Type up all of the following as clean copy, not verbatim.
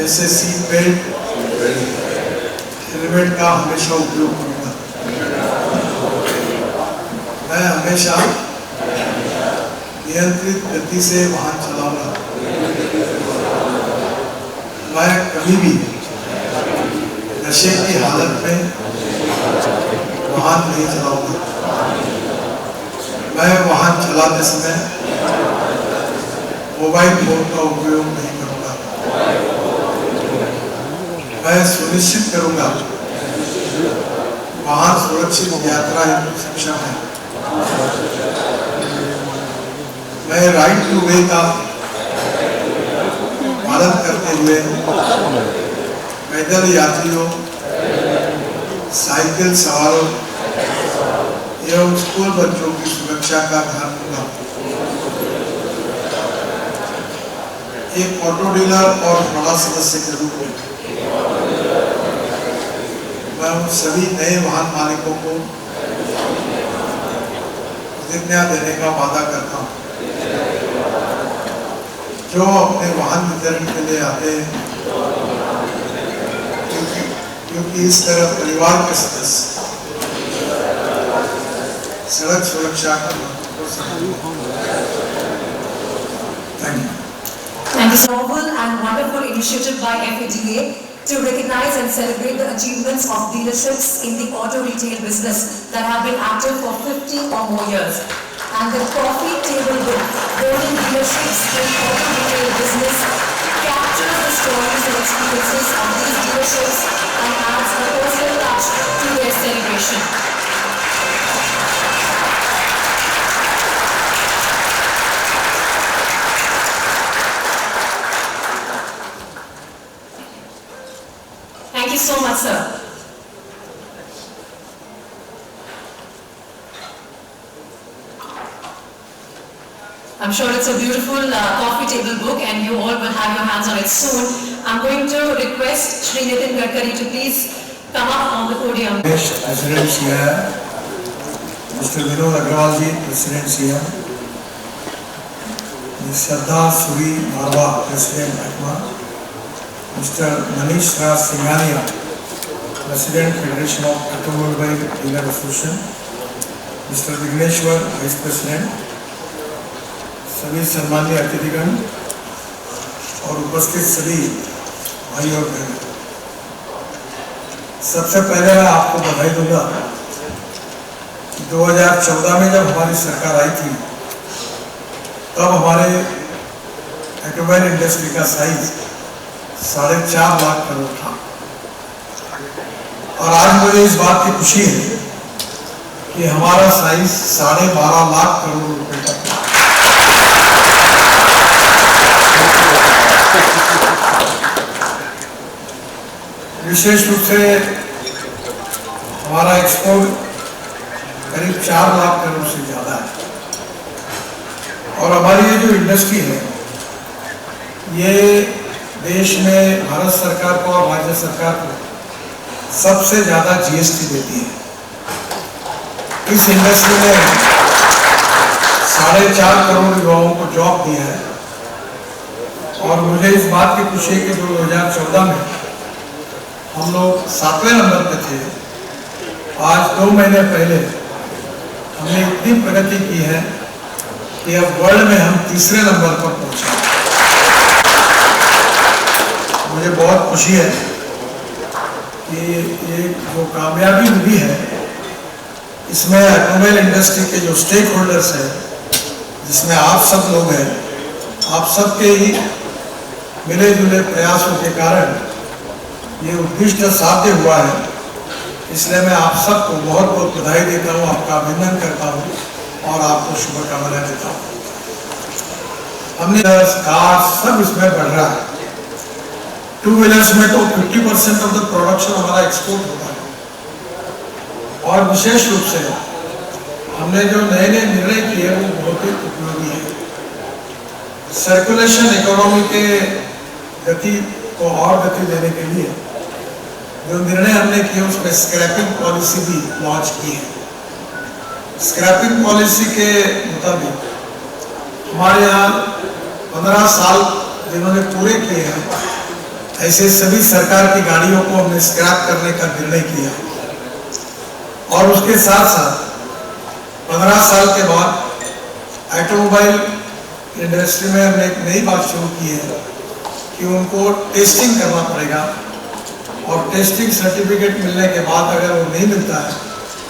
जैसे seat belt, helmet का हमेशा उपयोग करूंगा। मैं हमेशा नियंत्रित गति से वाहन चलाऊंगा। मैं कभी भी नशे की हालत में वाहन नहीं चलाऊंगा। मैं वाहन चलाते समय मोबाइल फोन का उपयोग नहीं करूंगा। मैं सुनिश्चित करूंगा वाहन सुरक्षित यात्रा हेतु सक्षम है। मैं राइट टू वे का पालन करते हुए पैदल यात्रियों, साइकिल सवारों एवं स्कूल बच्चों की सुरक्षा का ध्यान रखूंगा। एक ऑटो डीलर और बड़ा सदस्य के रूप में मैं उन सभी नए वाहन मालिकों को प्रतिज्ञा देने का वादा करता हूँ जो अपने वाहन वितरण के लिए आते हैं, क्योंकि इस तरह परिवार के सदस्य सड़क सुरक्षा का महत्व को समझेंगे। Thank you. And this novel and wonderful initiative by FADA to recognize and celebrate the achievements of dealerships in the auto retail business that have been active for 50 or more years. And the coffee table book, Golden Dealerships in Auto Retail Business, captures the stories and experiences of these dealerships and adds a personal touch to their celebration. Thank you so much, sir. I'm sure it's a beautiful coffee table book and you all will have your hands on it soon. I'm going to request Shri Nitin Gadkari to please come up on the podium. President CM, Mr. Vinod Agrawal ji, President CM, Ms. Shraddha Suri Marwa, President ACMA, Mr. Manish Raj Singhania, President Federation of Automobile Dealer Association, Mr. Vigneshwar, Vice President, सभी सम्मानीय अतिथिगण और उपस्थित सभी भाई और बहन, सबसे पहले मैं आपको बधाई दूंगा कि 2014 में जब हमारी सरकार आई थी तब हमारे ऑटोमोबाइल इंडस्ट्री का साइज 4.5 लाख करोड़ था और आज मुझे इस बात की खुशी है कि हमारा साइज 12.5 लाख करोड़ रुपए का था। विशेष रूप से हमारा एक्सपोर्ट करीब 4 लाख करोड़ से ज़्यादा है और हमारी ये जो इंडस्ट्री है ये देश में भारत सरकार को और राज्य सरकार को सबसे ज़्यादा जीएसटी देती है। इस इंडस्ट्री ने 4.5 करोड़ युवाओं को जॉब दिया है और मुझे इस बात की खुशी है कि 2014 में हम लोग 7वें नंबर पे थे। आज 2 महीने पहले हमने इतनी प्रगति की है कि अब वर्ल्ड में हम 3रे नंबर पर पहुंचे। मुझे बहुत खुशी है कि ये जो कामयाबी मिली है इसमें ऑटोमोबाइल इंडस्ट्री के जो स्टेक होल्डर्स हैं, जिसमें आप सब लोग हैं, आप सबके ही मिले जुले प्रयासों के कारण ये उद्दिष्ट साध्य हुआ है। इसलिए मैं आप सबको बहुत बहुत बधाई देता हूँ, आपका अभिनंदन करता हूँ और आपको शुभकामनाएं देता हूँ। हमने कार सब इसमें बढ़ रहा है। 2 व्हीलर्स में तो 50% ऑफ द प्रोडक्शन हमारा एक्सपोर्ट होता है और विशेष रूप से हमने जो नए नए निर्णय किए वो बहुत ही उपयोगी है। सर्कुलेशन इकोनॉमी के गति को और गति देने के लिए जो निर्णय हमने किए उसमें स्क्रैपिंग पॉलिसी भी लॉन्च की है। स्क्रैपिंग पॉलिसी के मुताबिक हमारे यहाँ 15 साल जिन्होंने पूरे किए हैं ऐसे सभी सरकार की गाड़ियों को हमने स्क्रैप करने का निर्णय किया। और उसके साथ साथ 15 साल के बाद ऑटोमोबाइल इंडस्ट्री में हमने एक नई बात शुरू की है कि उनको टेस्टिंग करना पड़ेगा, और टेस्टिंग सर्टिफिकेट मिलने के बाद अगर वो नहीं मिलता है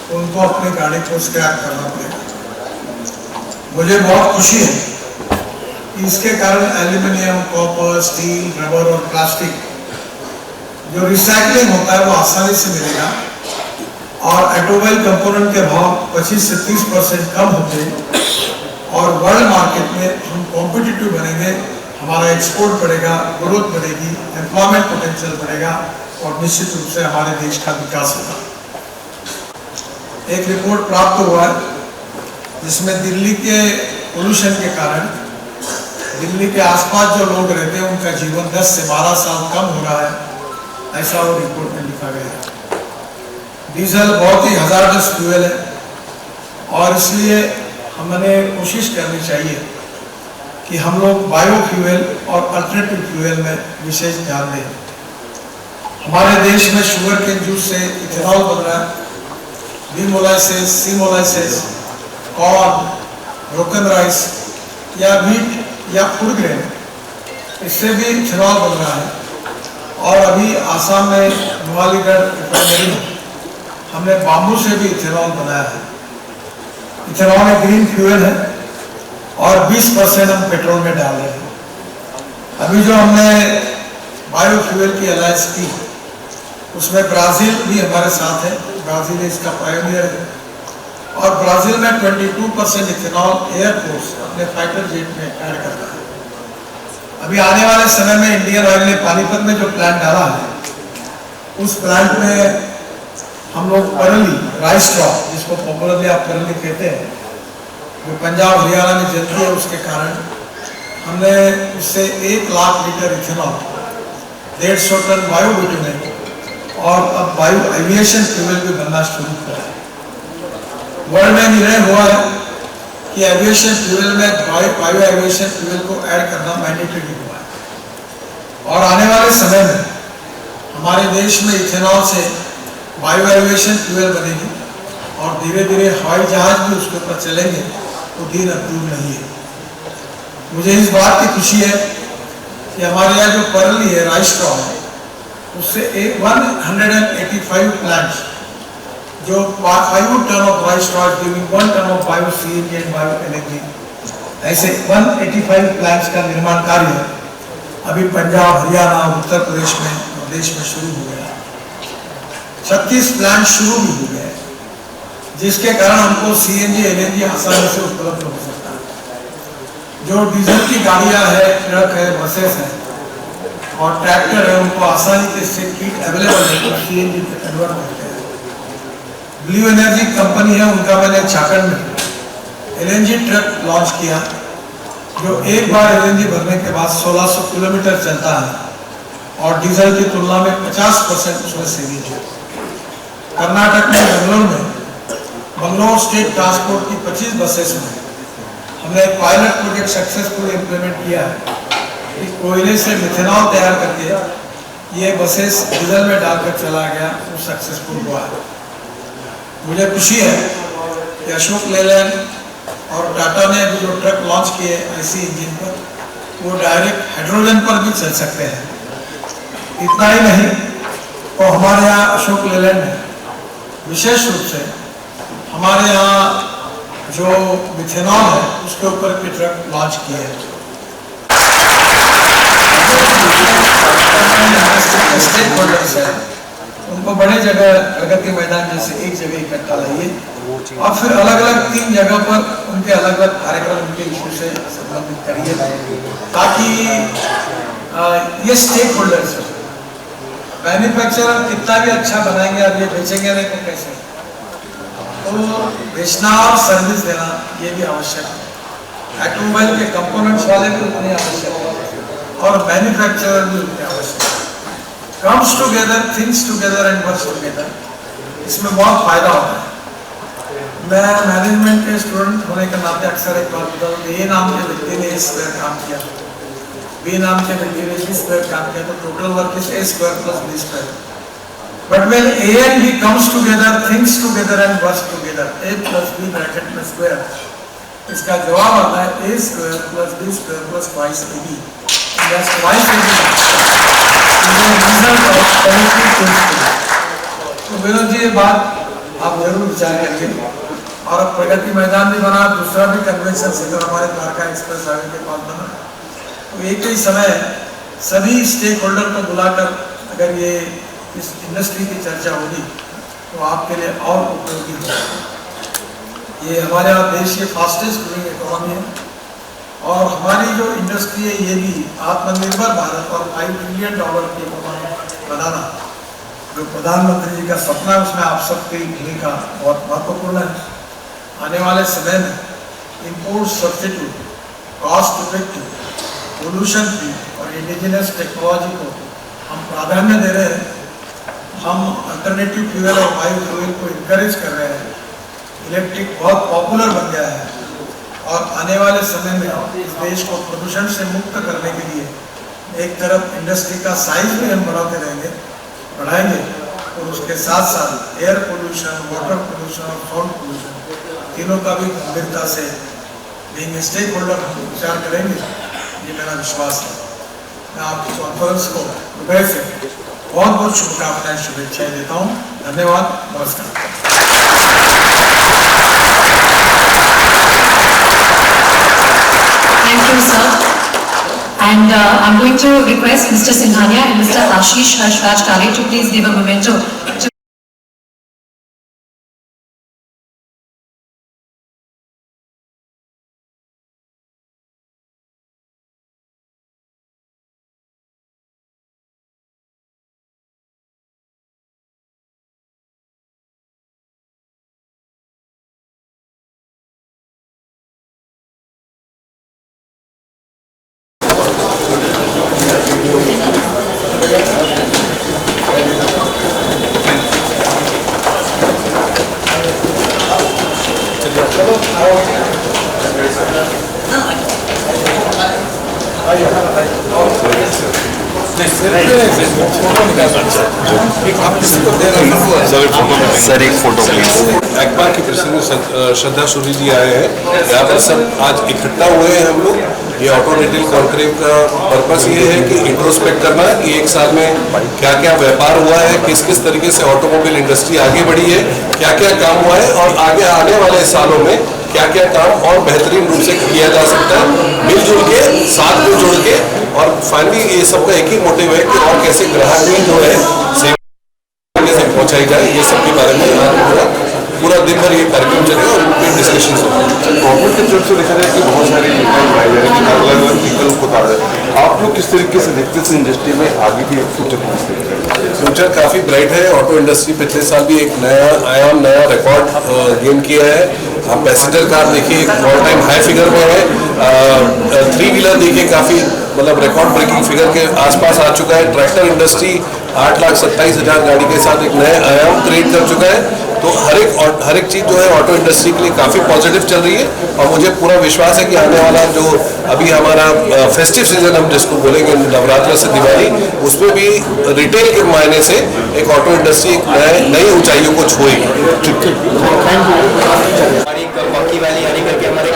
तो उनको अपनी गाड़ी को स्क्रैप करना पड़ेगा। मुझे बहुत खुशी है कि इसके कारण एल्यूमिनियम, कॉपर, स्टील, रबर और प्लास्टिक जो रिसाइकलिंग होता है वो आसानी से मिलेगा, और ऑटोमोबाइल कंपोनेंट के भाव 25 से 30% कम होते हैं, और वर्ल्ड मार्केट में हम कॉम्पिटिटिव बनेंगे, हमारा एक्सपोर्ट बढ़ेगा, ग्रोथ बढ़ेगी, एम्प्लॉयमेंट पोटेंशियल बढ़ेगा, और निश्चित रूप से हमारे देश का विकास होगा। एक रिपोर्ट प्राप्त हुआ है जिसमें दिल्ली के पोल्यूशन के कारण दिल्ली के आसपास जो लोग रहते हैं उनका जीवन 10 से 12 साल कम हो रहा है, ऐसा वो रिपोर्ट में लिखा गया है। डीजल बहुत ही हजारडस फ्यूल है, और इसलिए हमें कोशिश करनी चाहिए कि हम लोग बायोफ्यूल और अल्टरनेटिव फ्यूल में विशेष ध्यान दें। हमारे देश में शुगर के जूस से इथेनॉल बन रहा है, बी मोलाइसिस, सी मोलाइसिस, कॉर्न, ब्रोकन राइस या व्हीट या फूड ग्रेन, इससे भी इथेनॉल बन रहा है। और अभी आसाम में नुआलीगढ़ रिफाइनरी में हमने बाम्बू से भी इथेनॉल बनाया है। इथेनॉल एक ग्रीन फ्यूल है, और 20% हम पेट्रोल में डाल रहे हैं। अभी जो हमने बायोफ्यूल की अलायंस की, उसमें ब्राजील भी हमारे साथ है। ब्राजील इसका पायनियर है, और ब्राजील में 22% इथेनॉल एयरफोर्स अपने फाइटर जेट में ऐड कर रहा है। अभी आने वाले समय में इंडियन ऑयल ने पानीपत में जो प्लांट डाला है, उस प्लांट में हम लोग परली राइस क्रॉप, जिसको पॉपुलरली आप परली कहते हैं, जो पंजाब हरियाणा में जलती है, उसके कारण हमने उससे 1 lakh litre ethanol, 150 ton bio bitumen और अब बायो एविएशन फ्यूल भी बनना शुरू किया है। वर्ल्ड में निर्णय हुआ है कि एविएशन फ्यूल में बायो एविएशन फ्यूल को ऐड करना मैंडेटरी हुआ है, और आने वाले समय में हमारे देश में इथेनॉल से बायो एविएशन फ्यूल बनेगी, और धीरे धीरे हवाई जहाज भी उसके ऊपर चलेंगे, तो दिन अब दूर नहीं है। मुझे इस बात की खुशी है कि हमारे यहाँ जो परली है, राइस क्रॉप है, उससे 185 प्लांट्स जो 5 ton of rice crop giving 1 ton of bio CNG and bio energy, ऐसे 185 प्लांट्स का निर्माण कार्य अभी पंजाब, हरियाणा, उत्तर प्रदेश में और देश में शुरू हो गया। 36 प्लांट शुरू भी हो गए, जिसके कारण हमको सीएनजी, एलएनजी आसानी से उपलब्ध हो सकता है। जो डीजल की गाड़ियां है, ट्रक है, बसेस है और ट्रैक्टर है, उनको आसानी से किट अवेलेबल है तो सीएनजी पे कन्वर्ट करते हैं। ब्लू एनर्जी कंपनी है, उनका मैंने झारखंड में एलएनजी ट्रक लॉन्च किया, जो एक बार एलएनजी भरने के बाद 1600 किलोमीटर चलता है, और डीजल की तुलना में 50% उसमें सेविंग है। कर्नाटक में बंगलोर स्टेट ट्रांसपोर्ट की 25 बसेस में हमने एक पायलट प्रोजेक्ट सक्सेसफुल इम्प्लीमेंट किया है कि कोयले से मिथेनॉल तैयार करके ये बसेस डीजल में डालकर चला गया, वो सक्सेसफुल हुआ है। मुझे खुशी है कि अशोक लेलैंड और टाटा ने अभी जो ट्रक लॉन्च किए आईसी इंजन पर, वो डायरेक्ट हाइड्रोजन पर भी चल सकते हैं। इतना ही नहीं, तो हमारे यहाँ अशोक लेलैंड ने विशेष रूप से हमारे यहाँ जो मिथेनॉल है उसके ऊपर के ट्रक लॉन्च किए हैं। स्टेक होल्डर्स है, उनको बड़े जगह प्रगति मैदान जैसे एक जगह इकट्ठा लाइए, और फिर अलग अलग 3 जगह पर उनके अलग अलग कार्यक्रम उनके इशू से संबंधित करिए, ताकि ये स्टेक होल्डर्स है। मैन्युफैक्चरर कितना भी अच्छा बनाएंगे, अब ये बेचेंगे नहीं तो कैसे? तो बेचना और सर्विस देना ये भी आवश्यक है। ऑटोमोबाइल के कंपोनेंट्स वाले भी उतने आवश्यक है, और मैन्युफैक्चरर भी उतने आवश्यक है। Comes together, things together and works together, इसमें बहुत फायदा होता है। मैं मैनेजमेंट के स्टूडेंट होने के नाते अक्सर एक बात बताऊँ, ये नाम के व्यक्ति ने इस पर काम किया, बी नाम के मटेरियल बी स्क्वायर काम किया तो total work is a square plus b square. But when a and b comes together, things together and works together, a plus b bracket में स्क्वायर, इसका जवाब आता है a square plus b square plus twice a b. Twice a b. तो विनोद जी ये बात आप जरूर विचार करिए. और प्रगति मैदान भी बना, दूसरा भी कन्वेंशन सेंटर हमारे द्वारका एक्सप्रेस हाईवे के पास बना. तो एक ही समय सभी स्टेक होल्डर को बुलाकर अगर ये इस इंडस्ट्री की चर्चा होगी तो आपके लिए और उपयोगी होगा. ये हमारे देश के फास्टेस्ट ग्रोइंग इकोनॉमी है और हमारी जो इंडस्ट्री है ये भी आत्मनिर्भर भारत और $5 ट्रिलियन की इकोनॉमी बनाना जो प्रधानमंत्री जी का सपना है उसमें आप सबकी भूमिका बहुत महत्वपूर्ण है. आने वाले समय में import substitute, cost effective, pollution free और इंडिजिनस टेक्नोलॉजी को हम प्राधान्य दे रहे हैं. हम अल्टरनेटिव फ्यूल और बायो फ्यूल को इनकरेज कर रहे हैं. इलेक्ट्रिक बहुत पॉपुलर बन गया है और आने वाले समय में इस देश को प्रदूषण से मुक्त करने के लिए एक तरफ इंडस्ट्री का साइज भी हम बढ़ाएंगे और उसके साथ साथ एयर पोल्यूशन, वाटर पोल्यूशन और साउंड पोल्यूशन तीनों का भी गंभीरता से बीइंग स्टेक होल्डर हम विचार करेंगे. ये मेरा विश्वास है. मैं आपकी कॉन्फ्रेंस को हृदय से बहुत बहुत शुभकामनाएं, शुभेच्छाएं देता हूँ. धन्यवाद. नमस्कार. Thank you, sir. And I'm going to request Mr. Singhania and Mr. Ashish Harshaj Kale to please give a memento to sir एक फोटो प्लीज. एक्मा की प्रेसिडेंट श्रद्धा सूरी जी आए हैं. यहाँ पर सब आज इकट्ठा हुए हैं हम लोग. ये ऑटो रिटेल कॉन्क्लेव का पर्पस ये है कि इंट्रोस्पेक्ट करना कि एक साल में क्या क्या व्यापार हुआ है, किस किस तरीके से ऑटोमोबाइल इंडस्ट्री आगे बढ़ी है, क्या क्या काम हुआ है और आगे आने वाले सालों में क्या क्या काम और बेहतरीन रूप से किया जा सकता है, मिलजुल के साथ में जुड़ के. और फाइनली ये सबका एक ही मोटिव है कि और कैसे ग्राहक भी जो है सेवा कैसे पहुँचाई जाए. ये सब के बारे में पूरा दिन भर ये कार्यक्रम चलेगा और उनके डिस्कशन होगा. गवर्नमेंट की तरफ से देखा जाए कि बहुत सारी अलग अलग व्हीकल को उतार रहे हैं. आप लोग किस तरीके से देखते हैं इंडस्ट्री में आगे की फ्यूचर काफ़ी ब्राइट है. ऑटो इंडस्ट्री पिछले साल भी एक नया आयाम, नया रिकॉर्ड गेन किया है. आप पैसेंजर कार देखिए ऑल टाइम हाई फिगर में है. 3 व्हीलर देखिए काफ़ी मतलब रिकॉर्ड ब्रेकिंग फिगर के आसपास आ चुका है. ट्रैक्टर इंडस्ट्री 8,27,000 गाड़ी के साथ एक नए आयाम क्रिएट कर चुका है. तो हर एक चीज़ जो है ऑटो इंडस्ट्री के लिए काफ़ी पॉजिटिव चल रही है. और मुझे पूरा विश्वास है कि आने वाला जो अभी हमारा फेस्टिव सीजन हम जिसको बोलेंगे नवरात्र से दिवाली, उसमें भी रिटेल के मायने से एक ऑटो इंडस्ट्री एक नई ऊंचाइयों को छुएगी. बाकी वैली यानी करके हमारे